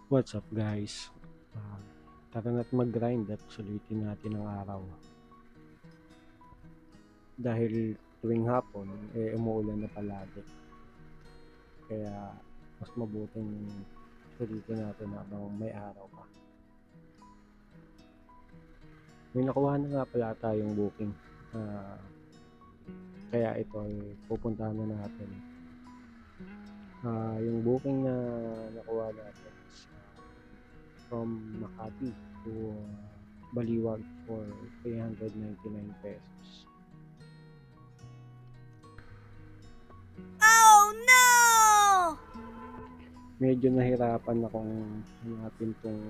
What's up guys? Tara na't mag-grind at sulitin natin ang araw. Dahil tuwing hapon, umuulan na palagi. Kaya mas mabuting sulitin natin habang may araw pa. May nakuha na nga pala tayong booking. Kaya ito ay pupuntahan na natin. Yung booking na nakuha natin is from Makati to Baliwag for 399 pesos. Oh no! Medyo nahirapan akong hanapin tong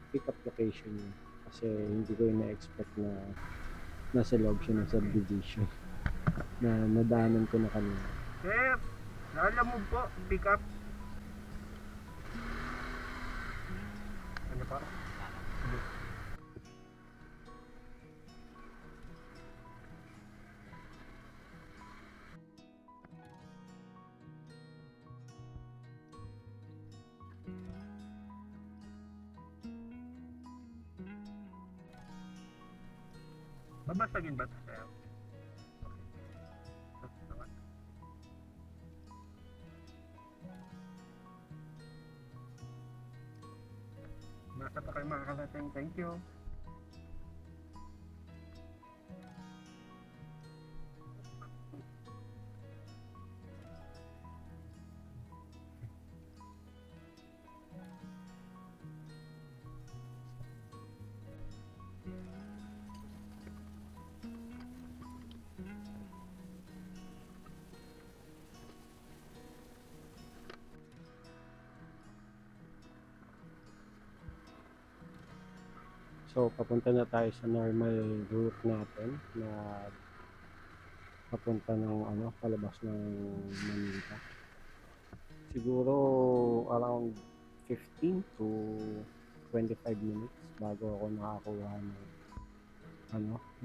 pick-up location niya kasi hindi ko na-expect na nasa loob siya ng subdivision na nadaanan ko na kanina. Sir, lala mo po, pick up. Ano pa? Babasagin ba ito, sir? Nasa pa kayo makakarating. Thank you. So papunta na tayo sa normal route natin na papunta ng palabas ng Manila. Siguro around 15 to 25 minutes bago ako nakakuha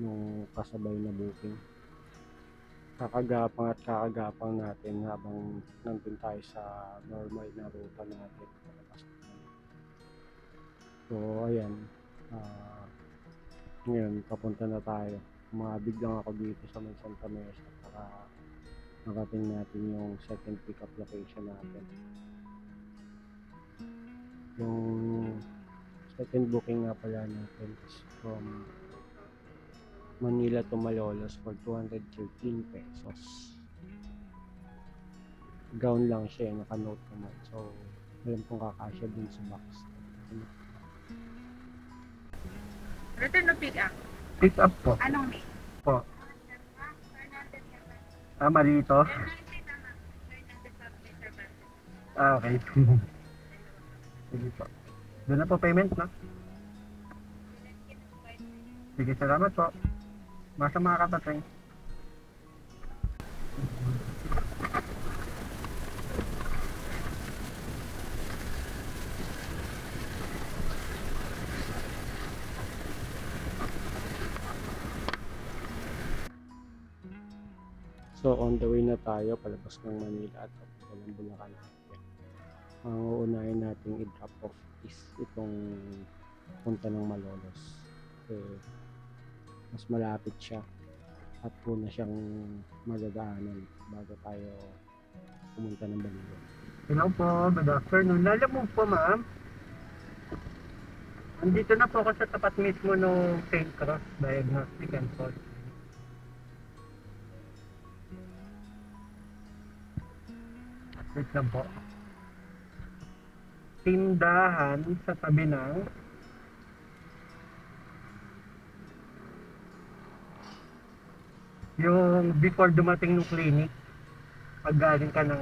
nung kasabay na booking. Kakagapang natin habang nandun tayo sa normal na ruta natin. So ayan, ngayon papunta na tayo. Umabig lang ako dito sa may Santa Mesa para makating natin yung second pickup location natin. Yung second booking nga pala natin is from Manila to Malolos for 213 pesos. Gown lang siya, naka-note naman. So, alam kong kakasya din sa box. Return no pick up. Pick up po. Anong name? Po. Mali ito. Okay. Sige po. Doon na po payment, no? Sige, salamat po. Masa makakatating. So, on the way na tayo palabas ng Manila at papunta ng Bulacan. Ang uunahin nating i-drop off is itong punta ng Malolos. Kasi mas malapit siya at una siyang magagaanan bago tayo pumunta ng Baliwag. Hello po, good afternoon. Lala mo po, ma'am. Andito na po ako sa tapat mismo ng St. Cross Diagnostic and Fall. Wait lang po. Tindahan sa tabi ng yung before dumating ng clinic, pag galing ka ng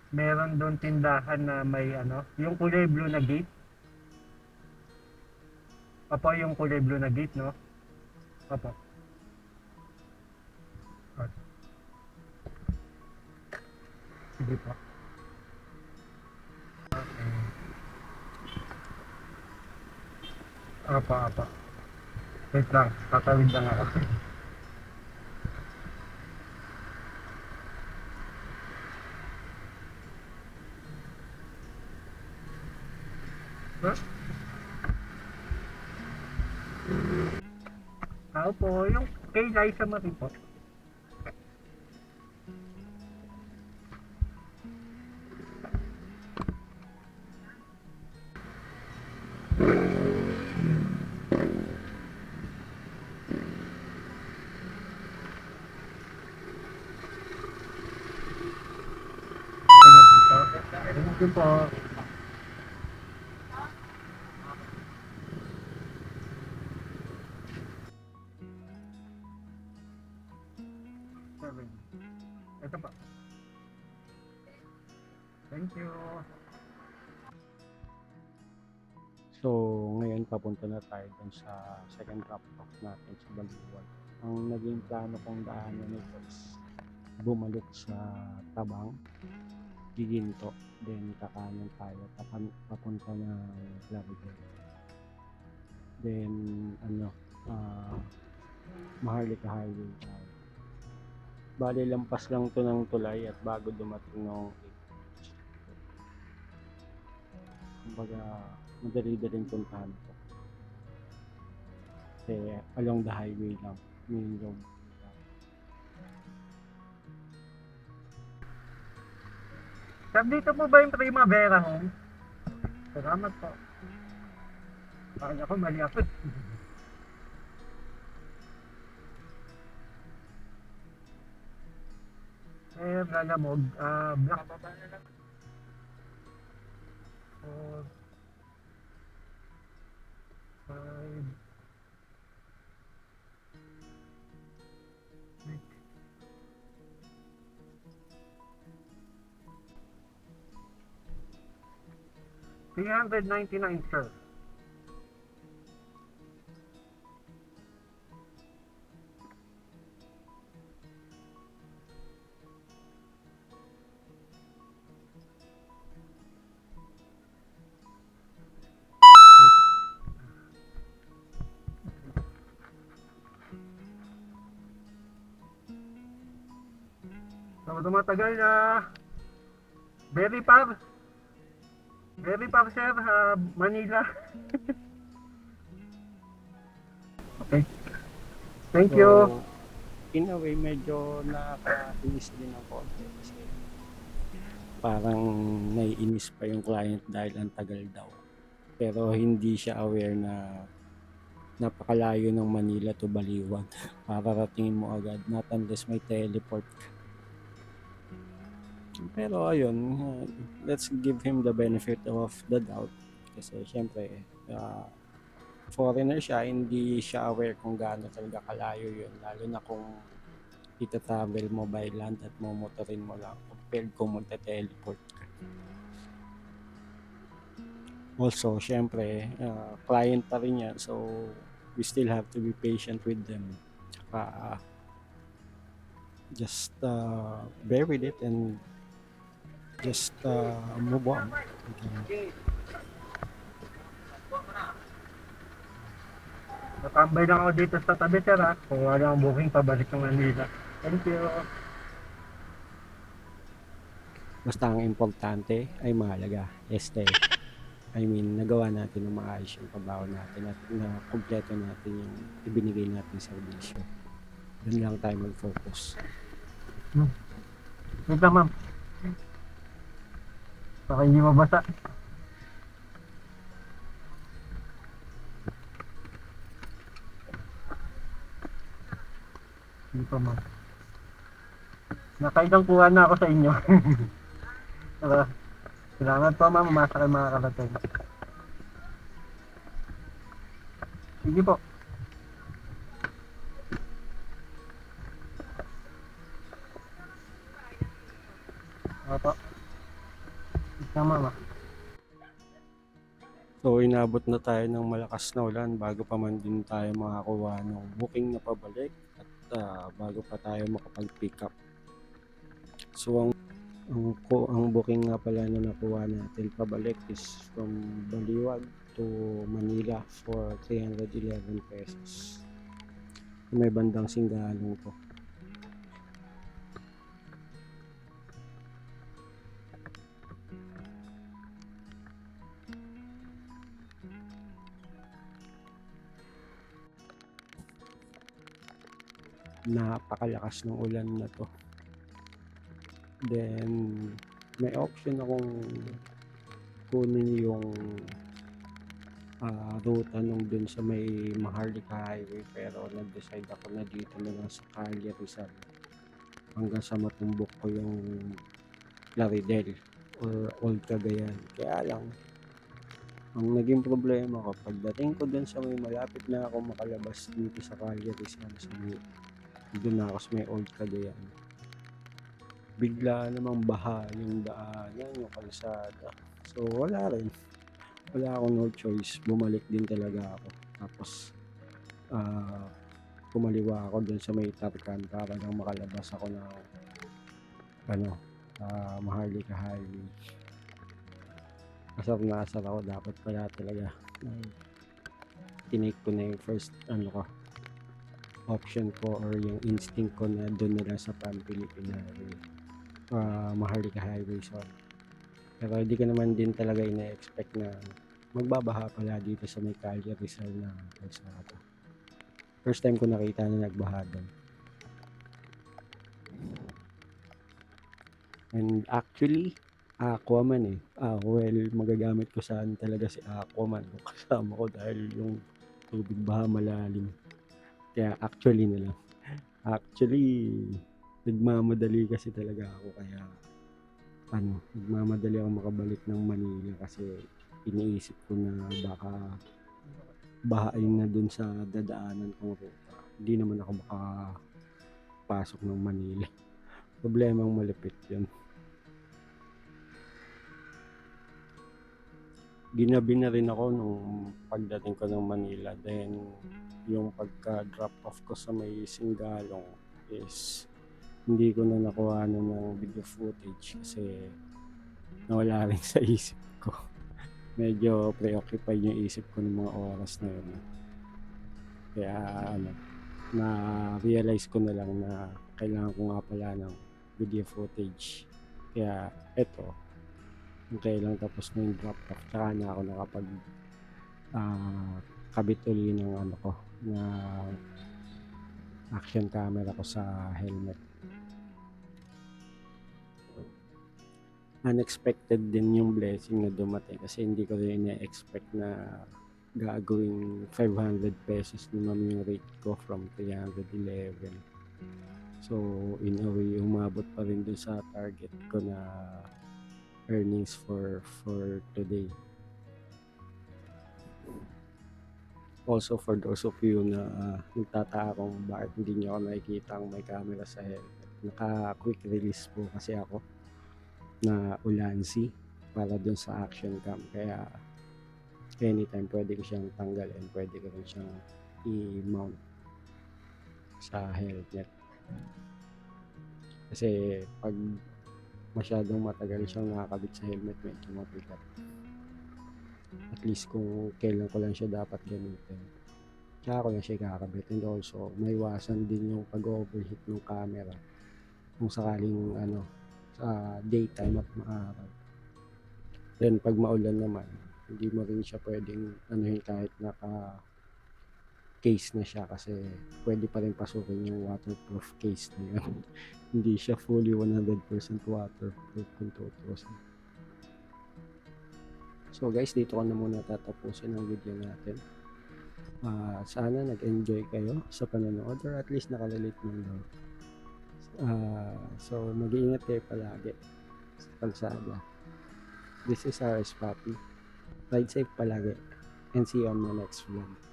meron doon tindahan na may yung kulay blue na gate. Papa, yung kulay blue na gate, no? Papa. Sige po. Okay. Apa. Wait lang, tatawid lang ako. Huh? Tao po, yung kay Liza Marie po. Thank you po. Seven. Ito pa. Thank you. So, ngayon papunta na tayo dun sa second drop off natin sa Baliwag. Ang naging plano kong daanan nito is bumalik sa Tabang, Giginto, then kakanan tayo papunta ng Plaridel. Then, Maharlika Highway tayo. Bali, lampas lang to ng tulay at bago dumating ng 8. Kumbaga, madali-daling puntahan ko. Kasi along the highway lang, main road. Sir, dito po ba yung Primavera Home? Salamat po. Kaya ko mali ako. Lalamog, black. 4, 5, 6. 399, sir. So, tumatagal na. Very far. Very far, sir. Manila. Okay. Thank you. So, in a way, medyo nakakainis din ako kasi parang naiinis pa yung client dahil ang tagal daw. Pero hindi siya aware na napakalayo ng Manila to Baliwag. Pararatingin mo agad, not unless may teleport ka. Pero ayun, let's give him the benefit of the doubt. Kasi syempre, foreigner siya, hindi siya aware kung gaano talaga kalayo yun. Lalo na kung ita-travel mo by land at momotorin mo lang compared kung magta-teleport ka. Also, syempre, client pa rin yan. So, we still have to be patient with them. Tsaka, just bear with it and just move on. Okay. Natambay lang ako dito sa tabi, sir, ha? Kung wala akong booking, pabalik ng Manila. Thank you. Basta ang importante ay mahalaga. I mean, nagawa natin ng maayos yung trabaho natin at na kumpleto natin yung ibinigay natin serbisyo. Doon lang tayo mag-focus. Wait lang, ma'am. Baka hindi mabasa. Hindi pa, ma'am. Nakailang kuha na ako sa inyo. Salamat po, ma'am. Umasa kayo mga karating. Sige po. Opo. Isang mama. So, inabot na tayo ng malakas na ulan bago pa man din tayo makakuha ng booking na pabalik at bago pa tayo makapag-pick up. So, ang booking nga pala na nakuha natin pabalik is from Baliwag to Manila for 311 pesos. May bandang Singgalong to. napakalakas ng ulan na 'to. Then may option akong kunin yung, ruta nung dun sa may Maharlika Highway, pero nag-decide ako na dito na lang sa Calle Rizal hanggang sa matumbok ko yung Plaridel or Old Cagayan. Kaya lang, ang naging problema ko pagdating ko dun sa may malapit na ako makalabas dito sa Calle Rizal sa may dun na ako sa may Old Cagayan, bigla namang baha yung daanan, yung kalsada. So wala akong no choice, bumalik din talaga ako. Tapos, ah, kumaliwa ako dun sa may Tarcan para lang makalabas ako ng ano, Maharlika Highway. Asar na asar ako, dapat pala talaga tinake ko na yung first option ko or yung instinct ko na dun na lang sa Pan Philippine Highway, Maharlika Highway, sorry. Pero hindi ko naman din talaga ina-expect na magbabaha pala dito sa may Calle Rizal na kalsada. First time ko nakita na nagbaha doon. And actually, Aquaman well, magagamit ko saan talaga si Aquaman kung kasama ko dahil yung tubig baha malalim. Kaya actually na lang. Actually, nagmamadali kasi talaga ako, kaya nagmamadali ako makabalik ng Manila kasi iniisip ko na baka bahain na dun sa dadaanan kong ruta. Hindi naman ako makapasok ng Manila. Problemang malupit yun. Ginabi na rin ako nung pagdating ko ng Manila. Then, yung pagka-drop off ko sa may Singalong is hindi ko na nakuha ng video footage kasi nawala rin sa isip ko. Medyo preoccupied yung isip ko ng mga oras na yun. Kaya na-realize ko na lang na kailangan ko nga pala ng video footage. Kaya eto, kailang tapos na yung drop off, tsaka na ako nakapag kabit uli ng na action camera ko sa helmet. Unexpected din yung blessing na dumating kasi hindi ko rin na-expect na gagawing 500 pesos naman yung rate ko from 311. So in a way, umabot pa rin dun sa target ko na earnings for today. Also, for those of you na nagtataka kung bakit hindi nyo ako nakikita ang may camera sa helmet, naka-quick release po kasi ako na Ulanzi para dun sa action cam. Kaya anytime pwede ko siyang tanggalin, pwede ko rin siyang i-mount sa helmet. Kasi pag masyadong matagal siyang nakakabit sa helmet, medyo mabigat. At least kung kailan ko lang siya dapat gamitin, tsaka ko lang siya kakabit. And also, maiwasan din yung pag-overheat ng camera kung sakaling sa daytime at maaraw. Then pag maulan naman, hindi mo rin siya pwedeng kahit naka-case na siya kasi pwede pa rin pasukin yung waterproof case na yun. Hindi siya fully 100% waterproof kung tutusin. So guys, dito ko na muna tatapusin ang video natin. Sana nag-enjoy kayo sa panonood or at least nakarelate man daw. So mag-iingat kayo palagi sa kalsada. This is RS Papi. Ride safe palagi and see you on my next vlog.